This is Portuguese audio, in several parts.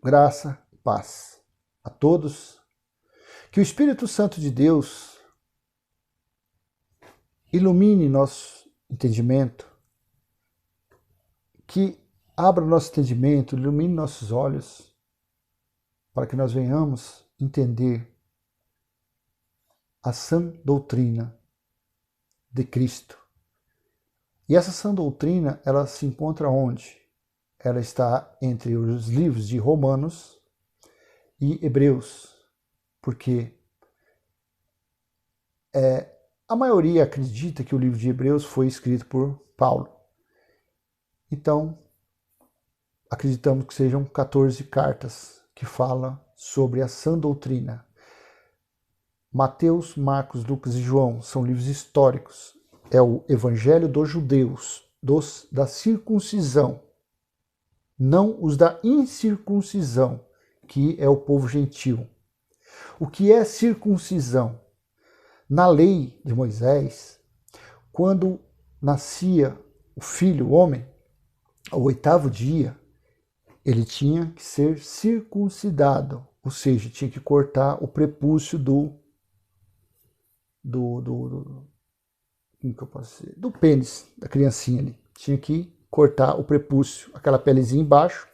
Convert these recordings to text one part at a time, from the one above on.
Graça e paz a todos. Que o Espírito Santo de Deus ilumine nosso entendimento, que abra nosso entendimento, ilumine nossos olhos, para que nós venhamos entender a sã doutrina de Cristo. E essa sã doutrina, ela se encontra onde? Ela está entre os livros de Romanos e Hebreus, porque a maioria acredita que o livro de Hebreus foi escrito por Paulo. Então, acreditamos que sejam 14 cartas que falam sobre a sã doutrina. Mateus, Marcos, Lucas e João são livros históricos. É o evangelho dos judeus, da circuncisão, não os da incircuncisão, que é o povo gentil. O que é circuncisão? Na lei de Moisés, quando nascia o filho, o homem, ao 8º dia, ele tinha que ser circuncidado, ou seja, tinha que cortar o prepúcio do pênis da criancinha ali. Tinha que cortar o prepúcio, aquela pelezinha embaixo,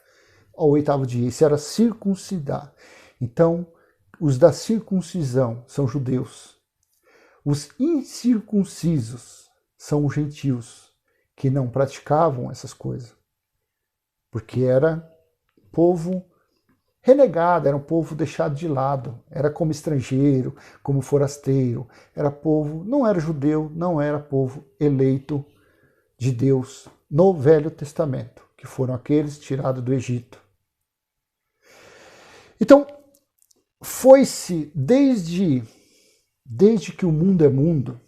ao 8º dia. Isso era circuncidar. Então, os da circuncisão são judeus. Os incircuncisos são os gentios, que não praticavam essas coisas. Porque era povo renegado, era um povo deixado de lado, era como estrangeiro, como forasteiro, era povo, não era judeu, não era povo eleito de Deus no Velho Testamento, que foram aqueles tirados do Egito. Então, foi-se desde que o mundo é mundo,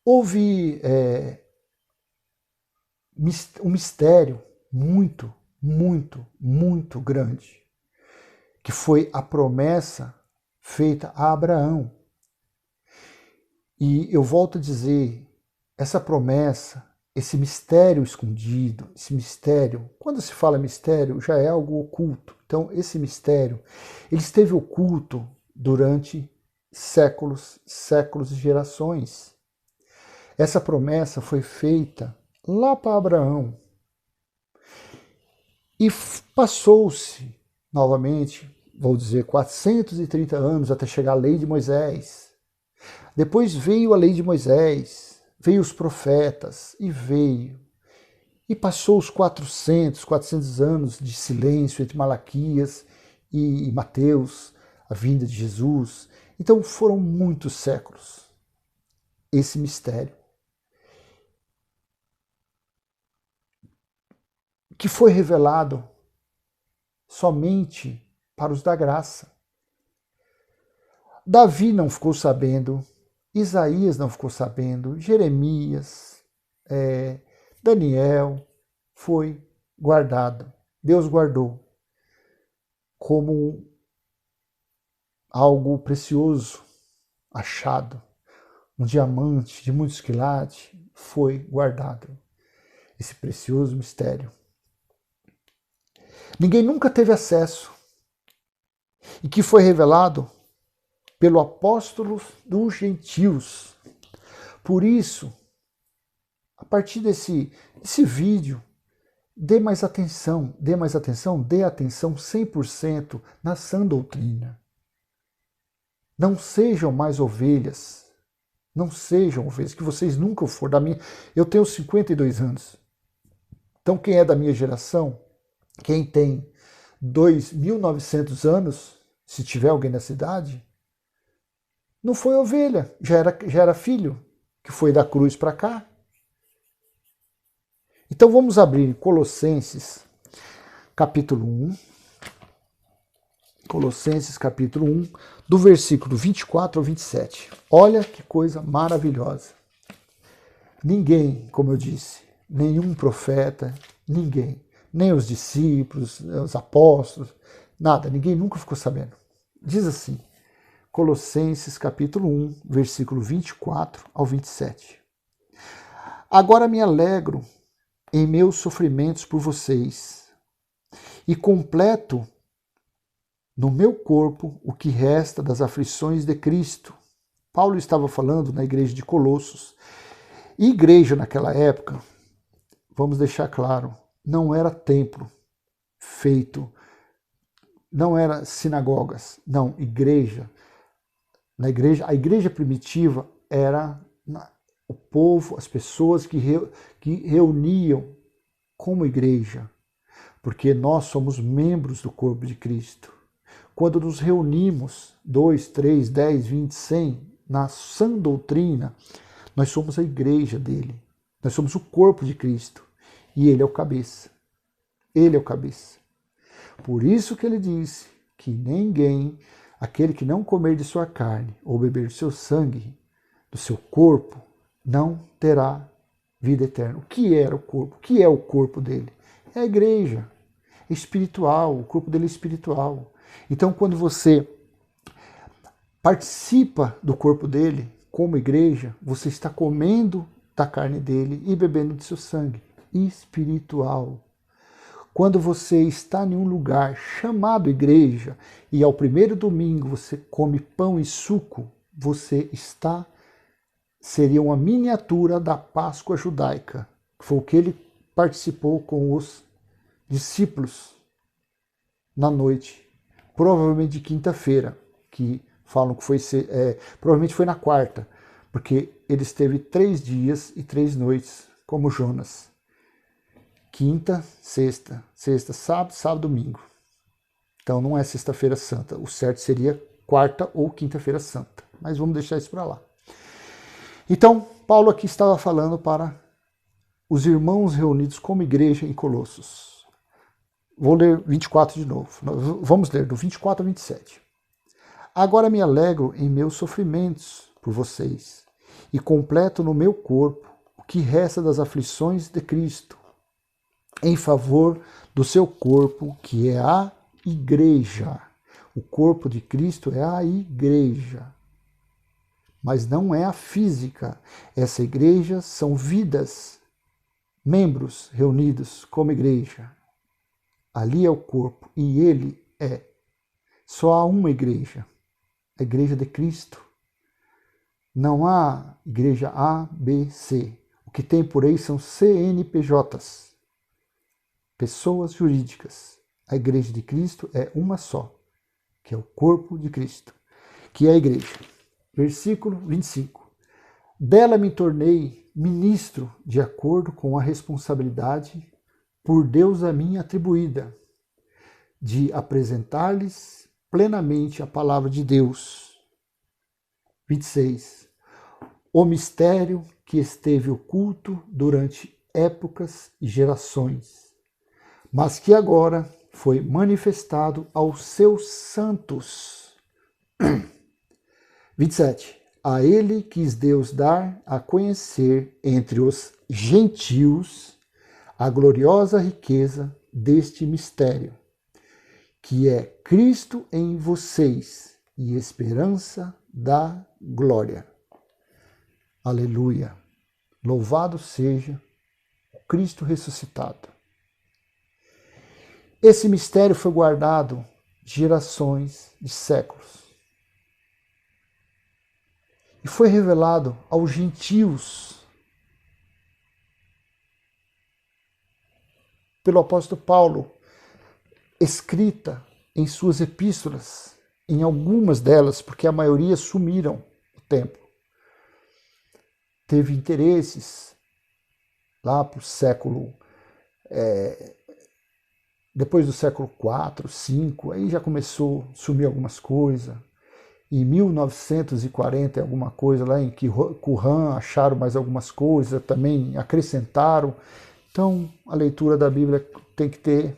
houve um mistério muito grande, que foi a promessa feita a Abraão. E eu volto a dizer, essa promessa, esse mistério escondido, esse mistério, quando se fala mistério, já é algo oculto. Então, esse mistério, ele esteve oculto durante séculos e gerações. Essa promessa foi feita lá para Abraão. E passou-se, novamente, vou dizer, 430 anos até chegar a lei de Moisés. Depois veio a lei de Moisés, veio os profetas, e passou os 400 anos de silêncio entre Malaquias e Mateus, a vinda de Jesus. Então foram muitos séculos esse mistério, que foi revelado somente para os da graça. Davi não ficou sabendo, Isaías não ficou sabendo, Jeremias, Daniel, foi guardado. Deus guardou como algo precioso, achado, um diamante de muitos quilates, foi guardado. Esse precioso mistério. Ninguém nunca teve acesso, e que foi revelado pelo apóstolo dos gentios. Por isso, a partir desse vídeo, dê atenção 100% na sã doutrina. Não sejam mais ovelhas, que vocês nunca foram. Eu tenho 52 anos, então quem é da minha geração, quem tem 2.900 anos, se tiver alguém na cidade, não foi ovelha, já era filho, que foi da cruz para cá. Então vamos abrir Colossenses capítulo 1. Colossenses capítulo 1, do versículo 24 ao 27. Olha que coisa maravilhosa. Ninguém, como eu disse, nenhum profeta, ninguém, nem os discípulos, os apóstolos, nada, ninguém nunca ficou sabendo. Diz assim, Colossenses capítulo 1, versículo 24 ao 27. Agora me alegro em meus sofrimentos por vocês e completo no meu corpo o que resta das aflições de Cristo. Paulo estava falando na igreja de Colossos. E igreja naquela época, vamos deixar claro, não era templo feito, não era sinagogas, não, igreja. A igreja primitiva era o povo, as pessoas que reuniam como igreja, porque nós somos membros do corpo de Cristo. Quando nos reunimos, 2, 3, 10, 20, 100, na sã doutrina, nós somos a igreja dele. Nós somos o corpo de Cristo. E ele é o cabeça. Ele é o cabeça. Por isso que ele disse que ninguém, aquele que não comer de sua carne ou beber do seu sangue, do seu corpo, não terá vida eterna. O que era o corpo? O que é o corpo dele? É a igreja. É espiritual. O corpo dele é espiritual. Então, quando você participa do corpo dele, como igreja, você está comendo da carne dele e bebendo de seu sangue. Espiritual. Quando você está em um lugar chamado igreja e ao primeiro domingo você come pão e suco, você seria uma miniatura da Páscoa judaica, que foi o que ele participou com os discípulos na noite, provavelmente de quinta-feira, que falam que foi, provavelmente foi na quarta, porque ele esteve 3 dias e 3 noites, como Jonas. Quinta, sexta, sábado, domingo. Então não é sexta-feira santa, o certo seria quarta ou quinta-feira santa, mas vamos deixar isso para lá. Então, Paulo aqui estava falando para os irmãos reunidos como igreja em Colossos. Vou ler 24 de novo. Vamos ler do 24 ao 27. Agora me alegro em meus sofrimentos por vocês e completo no meu corpo o que resta das aflições de Cristo, em favor do seu corpo, que é a igreja. O corpo de Cristo é a igreja. Mas não é a física. Essa igreja são vidas, membros reunidos como igreja. Ali é o corpo e ele é. Só há uma igreja, a igreja de Cristo. Não há igreja A, B, C. O que tem por aí são CNPJs, pessoas jurídicas. A igreja de Cristo é uma só, que é o corpo de Cristo, que é a igreja. Versículo 25. Dela me tornei ministro de acordo com a responsabilidade por Deus a mim atribuída, de apresentar-lhes plenamente a palavra de Deus. 26. O mistério que esteve oculto durante épocas e gerações, mas que agora foi manifestado aos seus santos. 27. A ele quis Deus dar a conhecer entre os gentios a gloriosa riqueza deste mistério, que é Cristo em vocês e esperança da glória. Aleluia! Louvado seja o Cristo ressuscitado. Esse mistério foi guardado gerações de séculos. E foi revelado aos gentios pelo apóstolo Paulo, escrita em suas epístolas, em algumas delas, porque a maioria sumiram o tempo. Teve interesses lá para o século, depois do século IV, V, aí já começou a sumir algumas coisas. Em 1940, alguma coisa lá em Qumran, acharam mais algumas coisas, também acrescentaram. Então, a leitura da Bíblia tem que ter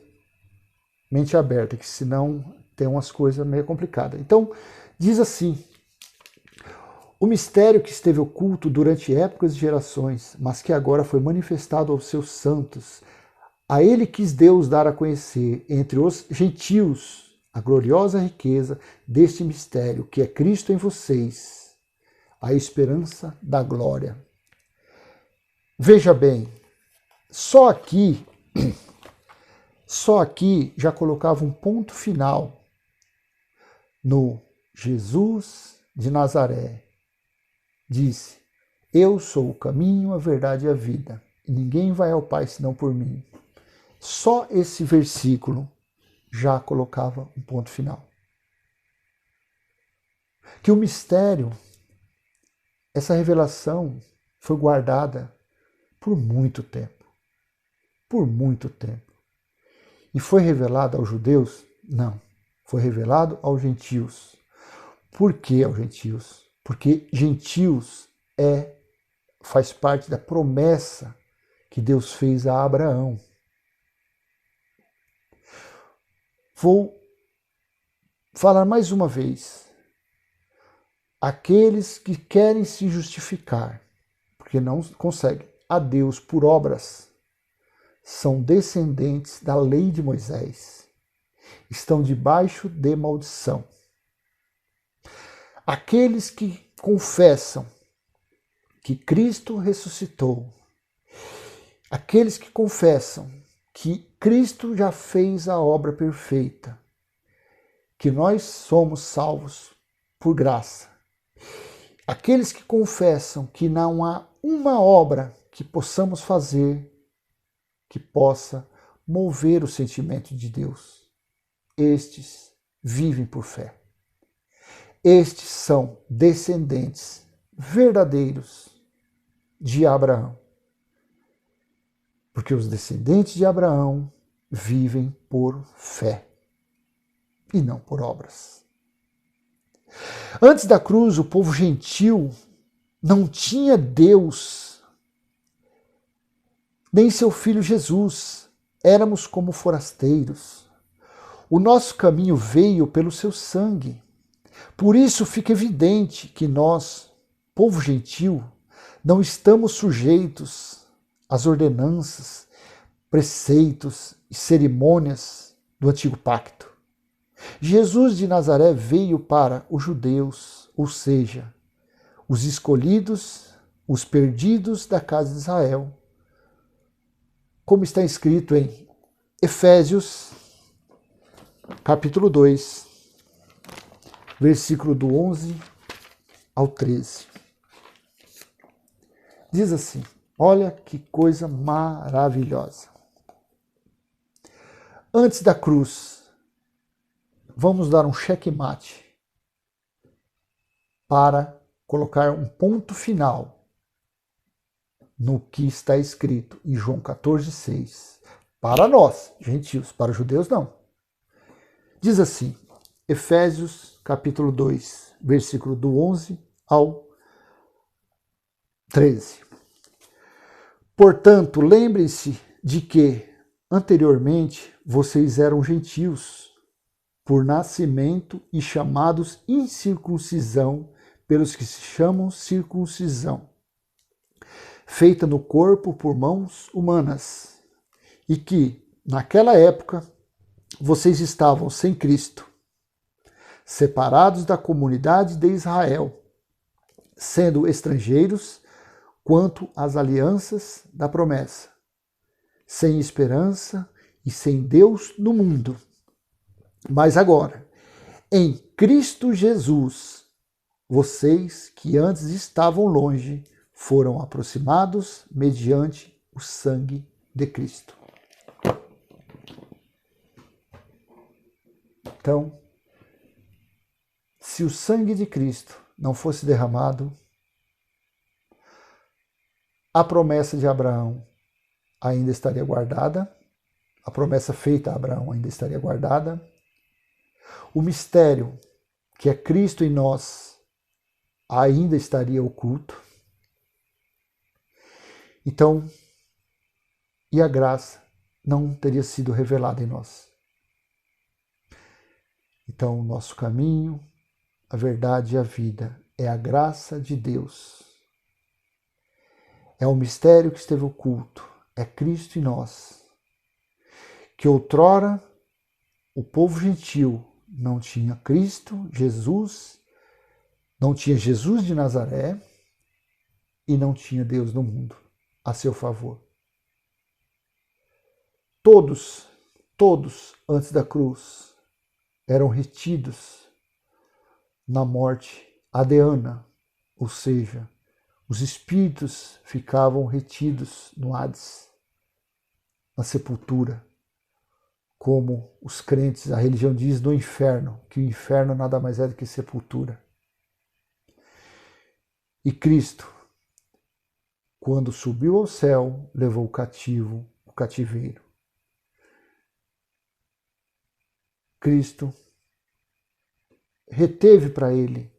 mente aberta, que senão tem umas coisas meio complicadas. Então, diz assim: o mistério que esteve oculto durante épocas e gerações, mas que agora foi manifestado aos seus santos, a ele quis Deus dar a conhecer entre os gentios a gloriosa riqueza deste mistério, que é Cristo em vocês, a esperança da glória. Veja bem, só aqui Só aqui já colocava um ponto final no Jesus de Nazaré. Disse: eu sou o caminho, a verdade e a vida, e ninguém vai ao Pai senão por mim. Só esse versículo já colocava um ponto final. Que o mistério, essa revelação, foi guardada por muito tempo. Por muito tempo. E foi revelado aos judeus? Não. Foi revelado aos gentios. Por que aos gentios? Porque gentios faz parte da promessa que Deus fez a Abraão. Vou falar mais uma vez. Aqueles que querem se justificar, porque não conseguem, a Deus por obras, são descendentes da lei de Moisés. Estão debaixo de maldição. Aqueles que confessam que Cristo ressuscitou, aqueles que confessam que Cristo já fez a obra perfeita, que nós somos salvos por graça, aqueles que confessam que não há uma obra que possamos fazer que possa mover o sentimento de Deus, estes vivem por fé. Estes são descendentes verdadeiros de Abraão. Porque os descendentes de Abraão vivem por fé e não por obras. Antes da cruz, o povo gentil não tinha Deus, nem seu filho Jesus. Éramos como forasteiros. O nosso caminho veio pelo seu sangue. Por isso fica evidente que nós, povo gentil, não estamos sujeitos às ordenanças, preceitos e cerimônias do antigo pacto. Jesus de Nazaré veio para os judeus, ou seja, os escolhidos, os perdidos da casa de Israel, como está escrito em Efésios, capítulo 2, versículo do 11 ao 13. Diz assim, olha que coisa maravilhosa. Antes da cruz, vamos dar um checkmate para colocar um ponto final no que está escrito em João 14,6. Para nós, gentios, para os judeus não. Diz assim, Efésios capítulo 2, versículo do 11 ao 13. Portanto, lembrem-se de que, anteriormente, vocês eram gentios, por nascimento e chamados incircuncisão pelos que se chamam circuncisão, feita no corpo por mãos humanas, e que, naquela época, vocês estavam sem Cristo, separados da comunidade de Israel, sendo estrangeiros quanto às alianças da promessa, sem esperança e sem Deus no mundo. Mas agora, em Cristo Jesus, vocês que antes estavam longe foram aproximados mediante o sangue de Cristo. Então, se o sangue de Cristo não fosse derramado, a promessa de Abraão ainda estaria guardada, a promessa feita a Abraão ainda estaria guardada, o mistério que é Cristo em nós ainda estaria oculto. Então, e a graça não teria sido revelada em nós. Então, o nosso caminho, a verdade e a vida é a graça de Deus. É o mistério que esteve oculto, é Cristo em nós. Que outrora o povo gentil não tinha Cristo, Jesus, não tinha Jesus de Nazaré e não tinha Deus no mundo a seu favor. Todos todos antes da cruz eram retidos na morte adeana, ou seja, os espíritos ficavam retidos no Hades, na sepultura, como os crentes, a religião diz, do inferno, que o inferno nada mais é do que sepultura. E Cristo, quando subiu ao céu, levou o cativo, o cativeiro. Cristo reteve para ele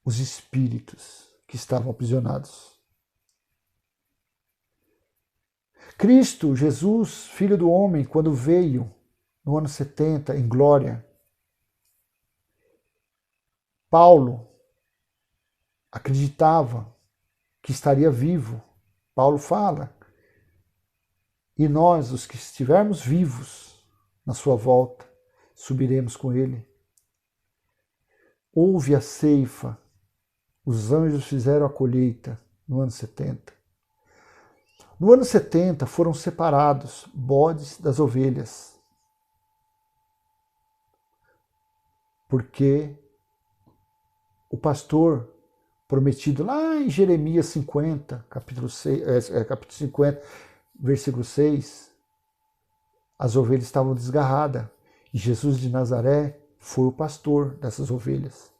os espíritos que estavam aprisionados. Cristo, Jesus, Filho do Homem, quando veio no ano 70 em glória, Paulo acreditava que estaria vivo. Paulo fala, e nós, os que estivermos vivos na sua volta, subiremos com ele. Houve a ceifa, os anjos fizeram a colheita no ano 70. No ano 70 foram separados bodes das ovelhas, porque o pastor prometido lá em Jeremias 50, capítulo 50, versículo 6, as ovelhas estavam desgarradas e Jesus de Nazaré foi o pastor dessas ovelhas.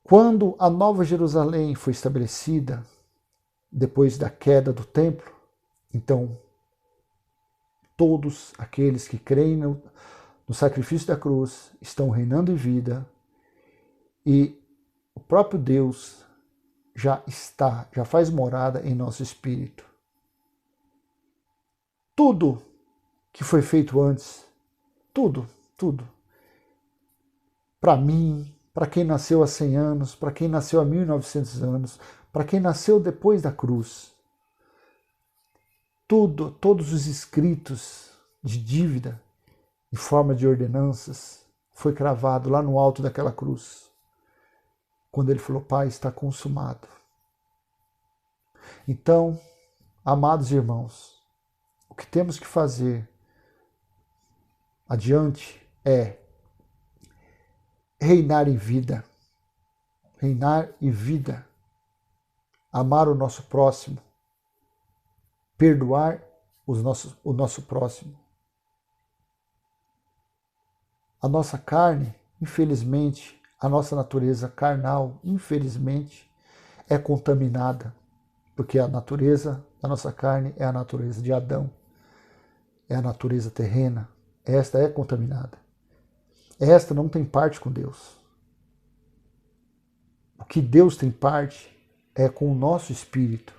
Quando a Nova Jerusalém foi estabelecida, depois da queda do templo, então todos aqueles que creem no sacrifício da cruz estão reinando em vida e o próprio Deus já faz morada em nosso espírito. Tudo que foi feito antes, tudo, para mim, para quem nasceu há 100 anos, para quem nasceu há 1900 anos, para quem nasceu depois da cruz, todos os escritos de dívida em forma de ordenanças foi cravado lá no alto daquela cruz, quando ele falou, Pai, está consumado. Então, amados irmãos, o que temos que fazer adiante é reinar em vida, amar o nosso próximo, perdoar o nosso próximo. A nossa carne, infelizmente, a nossa natureza carnal, infelizmente, é contaminada, porque a natureza da nossa carne é a natureza de Adão, é a natureza terrena, esta é contaminada. Esta não tem parte com Deus. O que Deus tem parte é com o nosso espírito.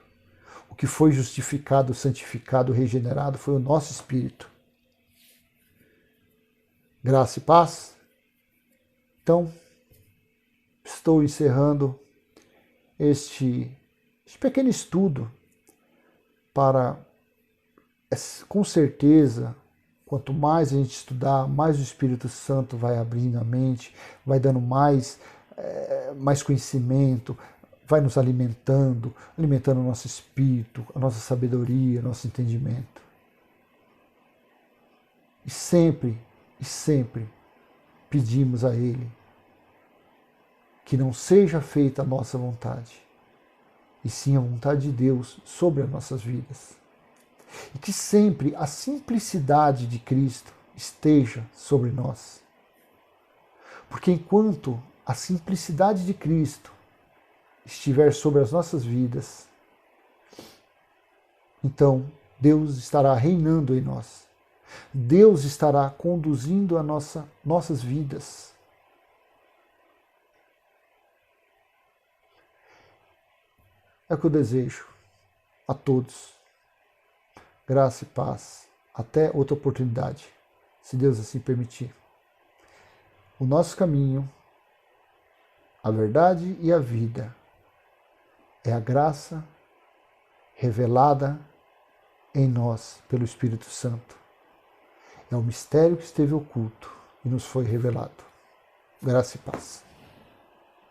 O que foi justificado, santificado, regenerado foi o nosso espírito. Graça e paz. Então, estou encerrando este pequeno estudo para, com certeza, quanto mais a gente estudar, mais o Espírito Santo vai abrindo a mente, vai dando mais conhecimento, vai nos alimentando o nosso espírito, a nossa sabedoria, nosso entendimento. E sempre pedimos a Ele que não seja feita a nossa vontade, e sim a vontade de Deus sobre as nossas vidas. E que sempre a simplicidade de Cristo esteja sobre nós. Porque enquanto a simplicidade de Cristo estiver sobre as nossas vidas, então Deus estará reinando em nós. Deus estará conduzindo a nossas vidas. É o que eu desejo a todos. Graça e paz. Até outra oportunidade, se Deus assim permitir. O nosso caminho, a verdade e a vida é a graça revelada em nós pelo Espírito Santo. É o mistério que esteve oculto e nos foi revelado. Graça e paz.